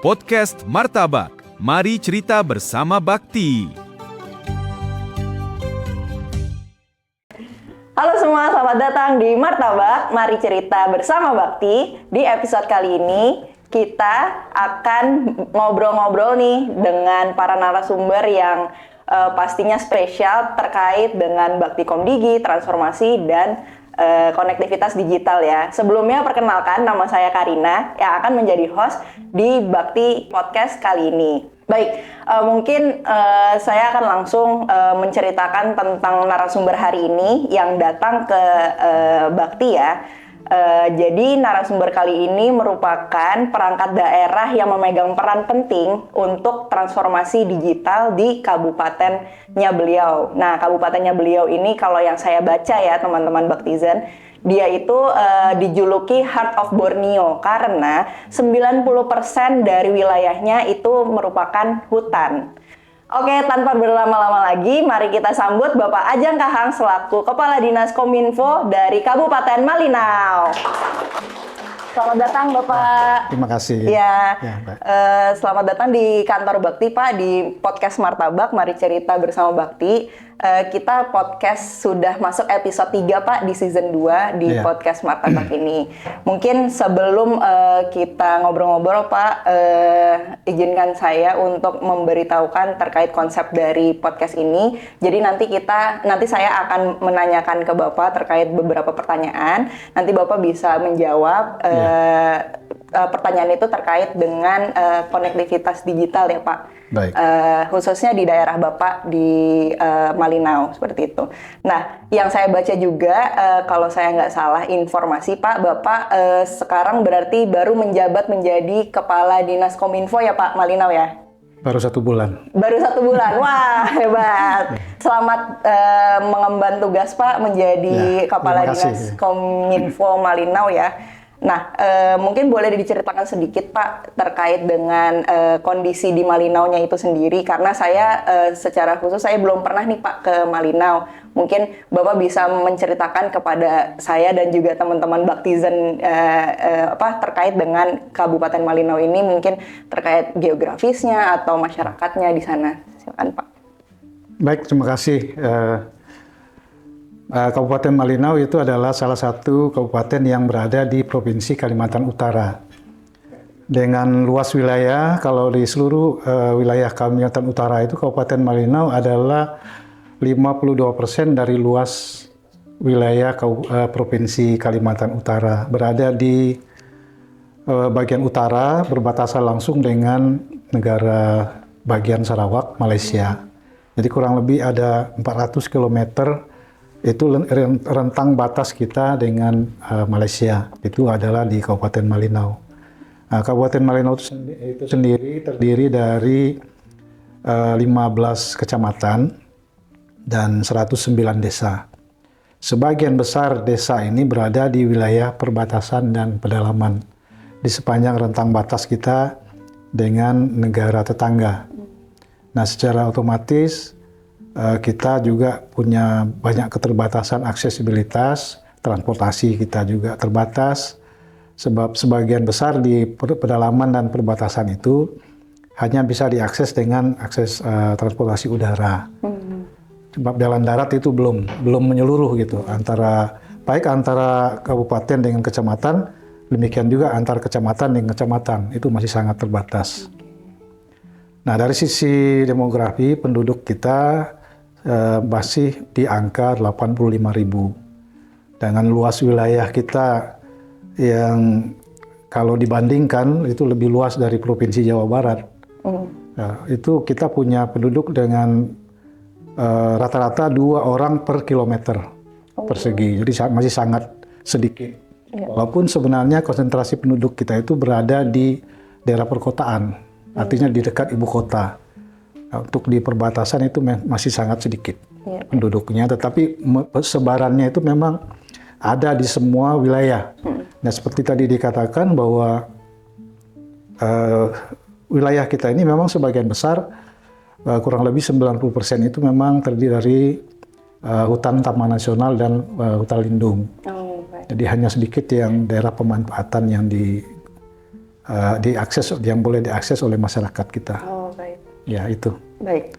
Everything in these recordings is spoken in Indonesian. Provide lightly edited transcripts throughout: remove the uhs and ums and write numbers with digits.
Podcast Martabak. Mari cerita bersama Bakti. Halo semua, selamat datang di Martabak. Mari cerita bersama Bakti. Di episode kali ini kita akan ngobrol-ngobrol nih dengan para narasumber yang pastinya spesial terkait dengan Bakti Komdigi, transformasi dan konektivitas digital ya. Sebelumnya perkenalkan, nama saya Karina yang akan menjadi host di Bakti Podcast kali ini. Baik, mungkin saya akan langsung menceritakan tentang narasumber hari ini yang datang ke Bakti ya. Jadi narasumber kali ini merupakan perangkat daerah yang memegang peran penting untuk transformasi digital di kabupatennya beliau. Nah, kabupatennya beliau ini kalau yang saya baca ya teman-teman Baktizen, dia itu dijuluki Heart of Borneo karena 90% dari wilayahnya itu merupakan hutan. Oke, tanpa berlama-lama lagi, mari kita sambut Bapak Ajang Kahang selaku Kepala Dinas Kominfo dari Kabupaten Malinau. Selamat datang Bapak. Terima kasih. Ya, selamat datang di kantor Bakti Pak, di podcast Martabak, Mari Cerita Bersama Bakti. Kita podcast sudah masuk episode 3 Pak di season 2 di podcast Martabak ini. Mungkin sebelum kita ngobrol-ngobrol Pak, izinkan saya untuk memberitahukan terkait konsep dari podcast ini. Jadi nanti saya akan menanyakan ke Bapak terkait beberapa pertanyaan. Nanti Bapak bisa menjawab pertanyaan itu terkait dengan konektivitas digital ya Pak. Baik. Khususnya di daerah Bapak di Malinau seperti itu. Nah, yang saya baca juga kalau saya nggak salah informasi Pak, Bapak sekarang berarti baru menjabat menjadi Kepala Dinas Kominfo ya Pak Malinau ya? Baru 1 bulan. Baru 1 bulan, wah hebat. Selamat mengemban tugas Pak menjadi Kepala Dinas Kominfo Malinau ya. Nah, mungkin boleh diceritakan sedikit Pak terkait dengan kondisi di Malinau-nya itu sendiri, karena saya secara khusus saya belum pernah nih Pak ke Malinau. Mungkin Bapak bisa menceritakan kepada saya dan juga teman-teman Baktizen terkait dengan Kabupaten Malinau ini, mungkin terkait geografisnya atau masyarakatnya di sana. Silakan Pak. Baik, terima kasih. Kabupaten Malinau itu adalah salah satu kabupaten yang berada di Provinsi Kalimantan Utara. Dengan luas wilayah, kalau di seluruh wilayah Kalimantan Utara itu Kabupaten Malinau adalah 52% dari luas wilayah Provinsi Kalimantan Utara. Berada di bagian utara, berbatasan langsung dengan negara bagian Sarawak, Malaysia. Jadi kurang lebih ada 400 km itu rentang batas kita dengan Malaysia. Itu adalah di Kabupaten Malinau. Nah, Kabupaten Malinau itu sendiri terdiri dari 15 kecamatan dan 109 desa. Sebagian besar desa ini berada di wilayah perbatasan dan pedalaman di sepanjang rentang batas kita dengan negara tetangga. Nah, secara otomatis kita juga punya banyak keterbatasan aksesibilitas, transportasi kita juga terbatas, sebab sebagian besar di pedalaman dan perbatasan itu hanya bisa diakses dengan akses transportasi udara. Sebab jalan darat itu belum menyeluruh gitu, baik antara kabupaten dengan kecamatan, demikian juga antar kecamatan dengan kecamatan, itu masih sangat terbatas. Nah, dari sisi demografi, penduduk kita masih di angka 85.000. Dengan luas wilayah kita yang kalau dibandingkan itu lebih luas dari Provinsi Jawa Barat. Nah, itu kita punya penduduk dengan rata-rata 2 orang per kilometer persegi. Jadi masih sangat sedikit. Walaupun sebenarnya konsentrasi penduduk kita itu berada di daerah perkotaan, artinya di dekat ibu kota. Untuk di perbatasan itu masih sangat sedikit penduduknya, tetapi sebarannya itu memang ada di semua wilayah. Nah, seperti tadi dikatakan bahwa wilayah kita ini memang sebagian besar, kurang lebih 90% itu memang terdiri dari hutan taman nasional dan hutan lindung. Jadi hanya sedikit yang daerah pemanfaatan yang yang boleh diakses oleh masyarakat kita. Oh, baik. Ya, itu. Baik.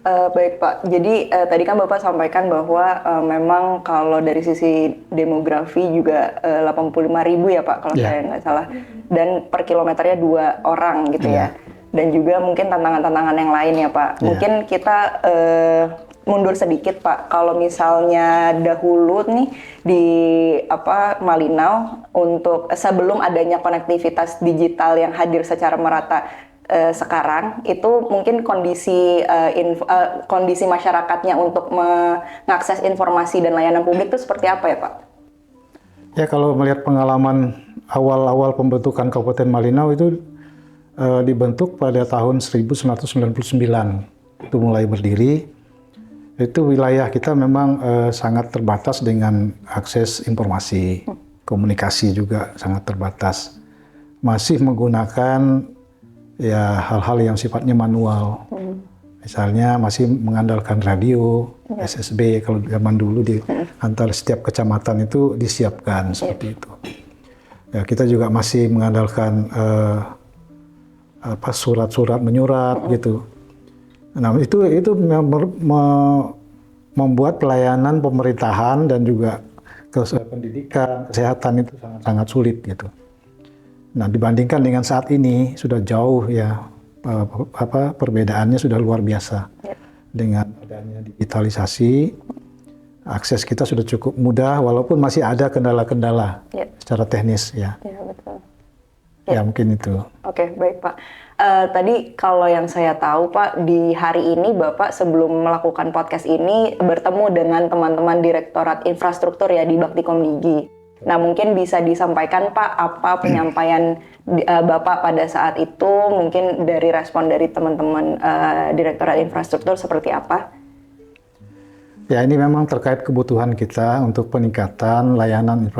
Baik Pak, jadi tadi kan Bapak sampaikan bahwa memang kalau dari sisi demografi juga 85.000 ya Pak kalau saya nggak salah, dan per kilometernya 2 orang gitu ya, dan juga mungkin tantangan-tantangan yang lain ya Pak. Mungkin kita mundur sedikit Pak, kalau misalnya dahulu nih di Malinau untuk sebelum adanya konektivitas digital yang hadir secara merata. Sekarang itu mungkin kondisi masyarakatnya untuk mengakses informasi dan layanan publik itu seperti apa ya Pak? Ya, kalau melihat pengalaman awal-awal pembentukan Kabupaten Malinau itu dibentuk pada tahun 1999 itu mulai berdiri. Itu wilayah kita memang sangat terbatas dengan akses informasi, komunikasi juga sangat terbatas. Masih menggunakan ya hal-hal yang sifatnya manual, misalnya masih mengandalkan radio, SSB kalau zaman dulu di antara setiap kecamatan itu disiapkan seperti itu. Ya, kita juga masih mengandalkan surat-surat menyurat gitu. Nah itu membuat pelayanan pemerintahan dan juga pendidikan, kesehatan itu sangat sulit gitu. Nah, dibandingkan dengan saat ini sudah jauh ya, perbedaannya sudah luar biasa. Dengan adanya digitalisasi, akses kita sudah cukup mudah, walaupun masih ada kendala-kendala secara teknis ya. Ya, betul. Ya, mungkin itu. Oke, baik Pak. Tadi kalau yang saya tahu Pak, di hari ini Bapak sebelum melakukan podcast ini bertemu dengan teman-teman Direktorat Infrastruktur ya di Baktikom Digi. Nah, mungkin bisa disampaikan Pak apa penyampaian Bapak pada saat itu, mungkin dari respon dari teman-teman Direktorat Infrastruktur seperti apa? Ya, ini memang terkait kebutuhan kita untuk peningkatan layanan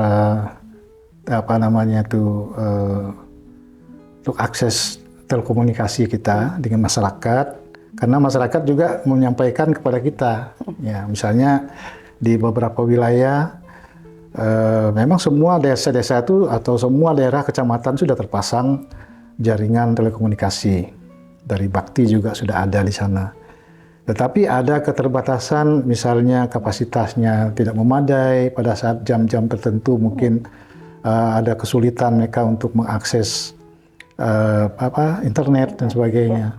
untuk akses telekomunikasi kita dengan masyarakat, karena masyarakat juga menyampaikan kepada kita. Ya, misalnya di beberapa wilayah memang semua desa-desa itu atau semua daerah kecamatan sudah terpasang jaringan telekomunikasi. Dari Bakti juga sudah ada di sana. Tetapi ada keterbatasan, misalnya kapasitasnya tidak memadai pada saat jam-jam tertentu, mungkin ada kesulitan mereka untuk mengakses internet dan sebagainya.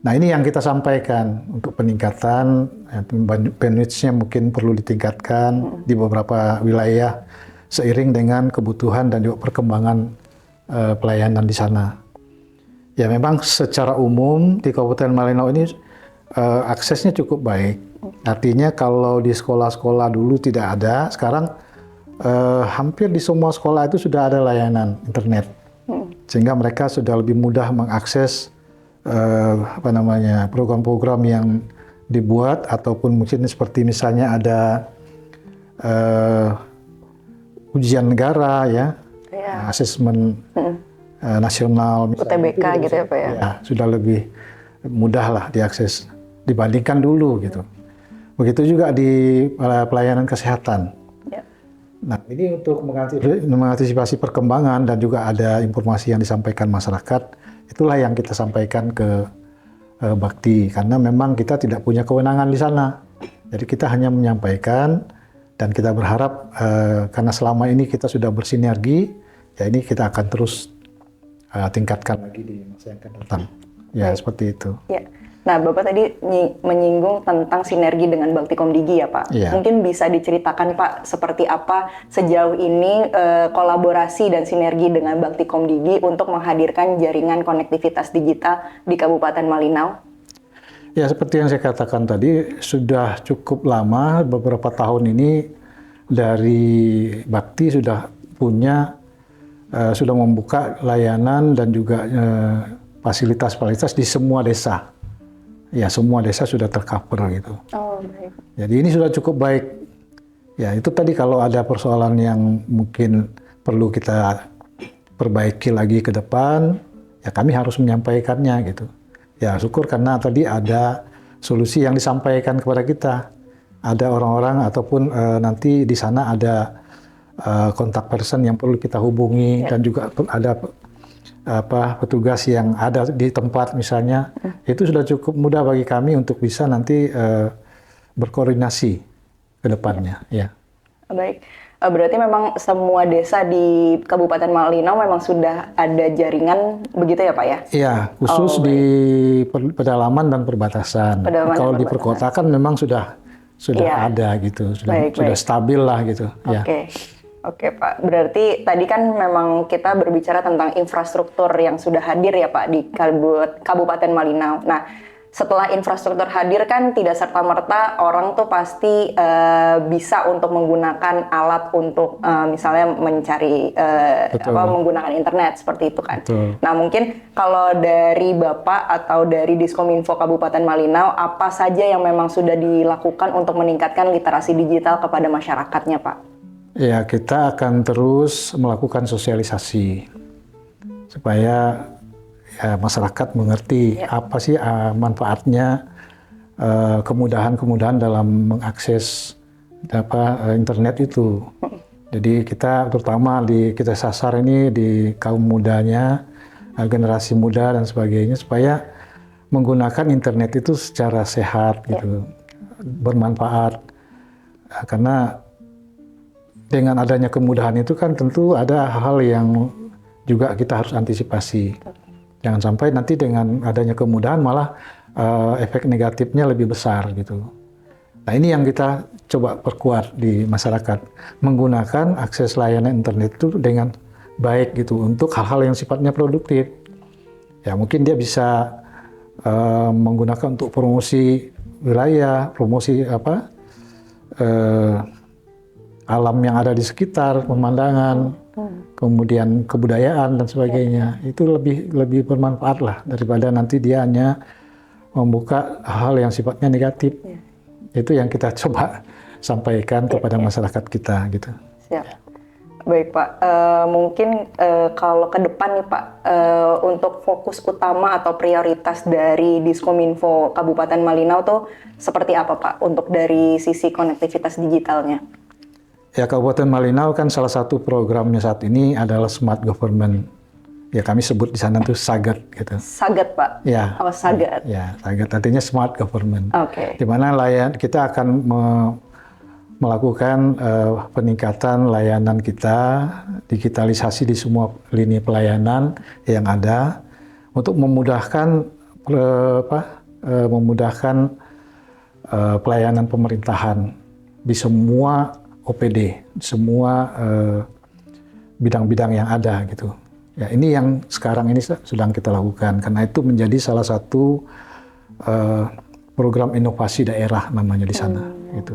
Nah, ini yang kita sampaikan untuk peningkatan, bandwidth-nya mungkin perlu ditingkatkan di beberapa wilayah seiring dengan kebutuhan dan juga perkembangan pelayanan di sana. Ya, memang secara umum di Kabupaten Malinau ini aksesnya cukup baik. Artinya kalau di sekolah-sekolah dulu tidak ada, sekarang hampir di semua sekolah itu sudah ada layanan internet. Sehingga mereka sudah lebih mudah mengakses program-program yang dibuat, ataupun mungkin seperti misalnya ada ujian negara ya, asesmen nasional misalnya, UTBK gitu ya Pak ya? Ya, sudah lebih mudah lah diakses dibandingkan dulu gitu. Begitu juga di pelayanan kesehatan. Nah, ini untuk mengantisipasi perkembangan dan juga ada informasi yang disampaikan masyarakat, itulah yang kita sampaikan ke Bakti, karena memang kita tidak punya kewenangan di sana. Jadi kita hanya menyampaikan, dan kita berharap karena selama ini kita sudah bersinergi, ya ini kita akan terus tingkatkan lagi di masa yang akan datang. Ya, seperti itu. Ya. Nah, Bapak tadi menyinggung tentang sinergi dengan Baktikom Digi ya Pak. Ya. Mungkin bisa diceritakan Pak seperti apa sejauh ini kolaborasi dan sinergi dengan Baktikom Digi untuk menghadirkan jaringan konektivitas digital di Kabupaten Malinau? Ya, seperti yang saya katakan tadi, sudah cukup lama, beberapa tahun ini dari Bakti sudah membuka layanan dan juga fasilitas-fasilitas di semua desa. Ya, semua desa sudah tercover gitu. Oh, baik. Jadi ini sudah cukup baik. Ya, itu tadi kalau ada persoalan yang mungkin perlu kita perbaiki lagi ke depan, ya kami harus menyampaikannya gitu. Ya, syukur karena tadi ada solusi yang disampaikan kepada kita. Ada orang-orang ataupun nanti di sana ada kontak person yang perlu kita hubungi, dan juga ada petugas yang ada di tempat misalnya, itu sudah cukup mudah bagi kami untuk bisa nanti berkoordinasi ke depannya. Ya. Baik, berarti memang semua desa di Kabupaten Malinau memang sudah ada jaringan begitu ya Pak ya? Iya, khusus di pedalaman dan perbatasan. Pedalaman Kalau dan di perkota kan memang sudah Iya. ada gitu, sudah Baik. stabil lah gitu. Ya. Oke Pak, berarti tadi kan memang kita berbicara tentang infrastruktur yang sudah hadir ya Pak di Kabupaten Malinau. Nah, setelah infrastruktur hadir kan tidak serta-merta orang tuh pasti bisa untuk menggunakan alat untuk misalnya mencari menggunakan internet seperti itu kan. Betul. Nah, mungkin kalau dari Bapak atau dari Diskominfo Kabupaten Malinau, apa saja yang memang sudah dilakukan untuk meningkatkan literasi digital kepada masyarakatnya Pak? Ya, kita akan terus melakukan sosialisasi supaya ya, masyarakat mengerti apa sih manfaatnya, kemudahan-kemudahan dalam mengakses internet itu. Jadi kita terutama kita sasar ini di kaum mudanya, generasi muda dan sebagainya supaya menggunakan internet itu secara sehat gitu, bermanfaat. Karena dengan adanya kemudahan itu kan tentu ada hal-hal yang juga kita harus antisipasi. Jangan sampai nanti dengan adanya kemudahan malah efek negatifnya lebih besar gitu. Nah ini yang kita coba perkuat di masyarakat, menggunakan akses layanan internet itu dengan baik gitu untuk hal-hal yang sifatnya produktif. Ya mungkin dia bisa menggunakan untuk promosi wilayah, promosi alam yang ada di sekitar, pemandangan, kemudian kebudayaan dan sebagainya. Itu lebih bermanfaat lah daripada nanti dia hanya membuka hal yang sifatnya negatif. Itu yang kita coba sampaikan kepada masyarakat kita gitu. Siap. Baik Pak, mungkin kalau ke depan nih Pak, untuk fokus utama atau prioritas dari Diskominfo Kabupaten Malinau tuh seperti apa Pak untuk dari sisi konektivitas digitalnya? Ya, Kabupaten Malinau kan salah satu programnya saat ini adalah Smart Government. Ya, kami sebut di sana tuh SAGAT gitu. SAGAT Pak? Ya. Oh, SAGAT. Ya, SAGAT artinya Smart Government. Oke. Di mana kita akan melakukan peningkatan layanan kita, digitalisasi di semua lini pelayanan yang ada untuk memudahkan pelayanan pemerintahan di semua OPD, semua bidang-bidang yang ada gitu. Ya, ini yang sekarang ini sedang kita lakukan karena itu menjadi salah satu program inovasi daerah namanya di sana gitu.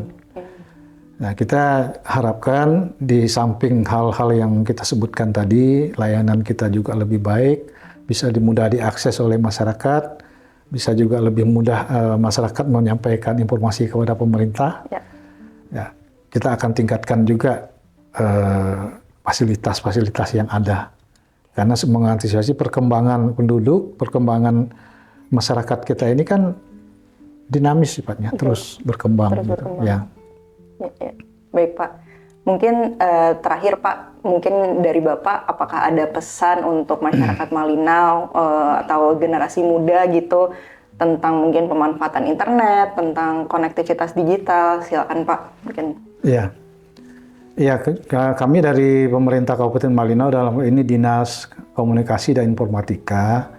Nah, kita harapkan di samping hal-hal yang kita sebutkan tadi, layanan kita juga lebih baik, bisa mudah diakses oleh masyarakat, bisa juga lebih mudah masyarakat menyampaikan informasi kepada pemerintah. Ya, kita akan tingkatkan juga fasilitas-fasilitas yang ada. Karena mengantisipasi perkembangan penduduk, perkembangan masyarakat kita ini kan dinamis sifatnya, terus berkembang. Terus berkembang. Ya. Ya. Baik Pak, mungkin terakhir Pak, mungkin dari Bapak, apakah ada pesan untuk masyarakat Malinau atau generasi muda gitu, tentang mungkin pemanfaatan internet, tentang konektivitas digital, silakan Pak, mungkin. Iya, kami dari pemerintah Kabupaten Malinau dalam ini Dinas Komunikasi dan Informatika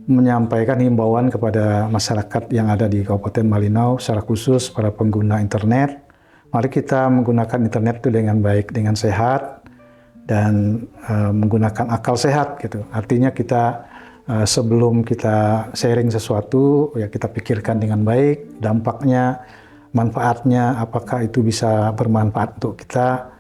menyampaikan himbauan kepada masyarakat yang ada di Kabupaten Malinau, secara khusus para pengguna internet. Mari kita menggunakan internet itu dengan baik, dengan sehat, dan menggunakan akal sehat gitu. Artinya kita sebelum kita sharing sesuatu, ya kita pikirkan dengan baik dampaknya, manfaatnya, apakah itu bisa bermanfaat untuk kita.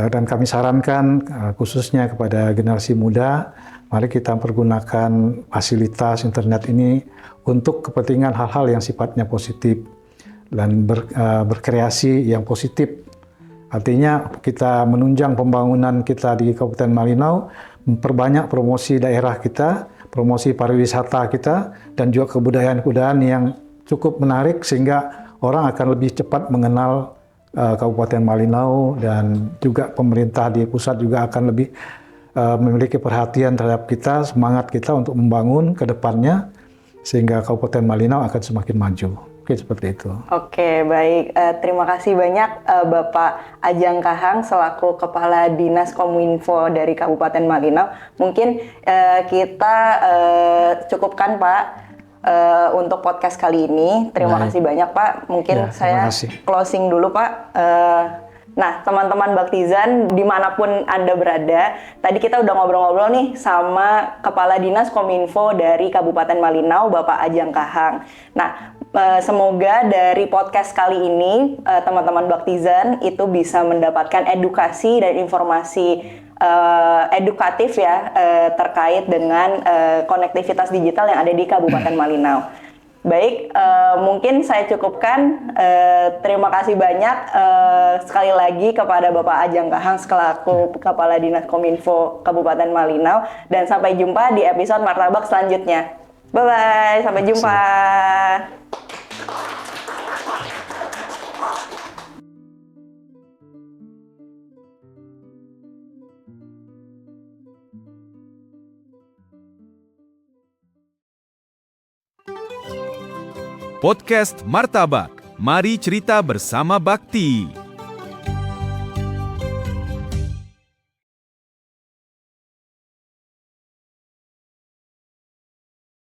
Dan kami sarankan khususnya kepada generasi muda, mari kita pergunakan fasilitas internet ini untuk kepentingan hal-hal yang sifatnya positif dan berkreasi yang positif. Artinya kita menunjang pembangunan kita di Kabupaten Malinau, memperbanyak promosi daerah kita, promosi pariwisata kita, dan juga kebudayaan-kebudayaan yang cukup menarik sehingga orang akan lebih cepat mengenal Kabupaten Malinau, dan juga pemerintah di pusat juga akan lebih memiliki perhatian terhadap kita, semangat kita untuk membangun ke depannya, sehingga Kabupaten Malinau akan semakin maju. Oke, seperti itu. Oke, baik. Terima kasih banyak Bapak Ajang Kahang selaku Kepala Dinas Kominfo dari Kabupaten Malinau. Mungkin kita cukupkan Pak untuk podcast kali ini. Terima kasih banyak Pak. Mungkin saya closing dulu Pak. Nah, teman-teman Baktizan, dimanapun Anda berada, tadi kita udah ngobrol-ngobrol nih sama Kepala Dinas Kominfo dari Kabupaten Malinau, Bapak Ajang Kahang. Nah, semoga dari podcast kali ini, teman-teman Baktizan itu bisa mendapatkan edukasi dan informasi edukatif ya, terkait dengan konektivitas digital yang ada di Kabupaten Malinau. Baik, mungkin saya cukupkan. Terima kasih banyak sekali lagi kepada Bapak Ajang Kahang selaku Kepala Dinas Kominfo Kabupaten Malinau, dan sampai jumpa di episode Martabak selanjutnya. Bye-bye, sampai jumpa. Podcast Martabak, mari cerita bersama Bakti.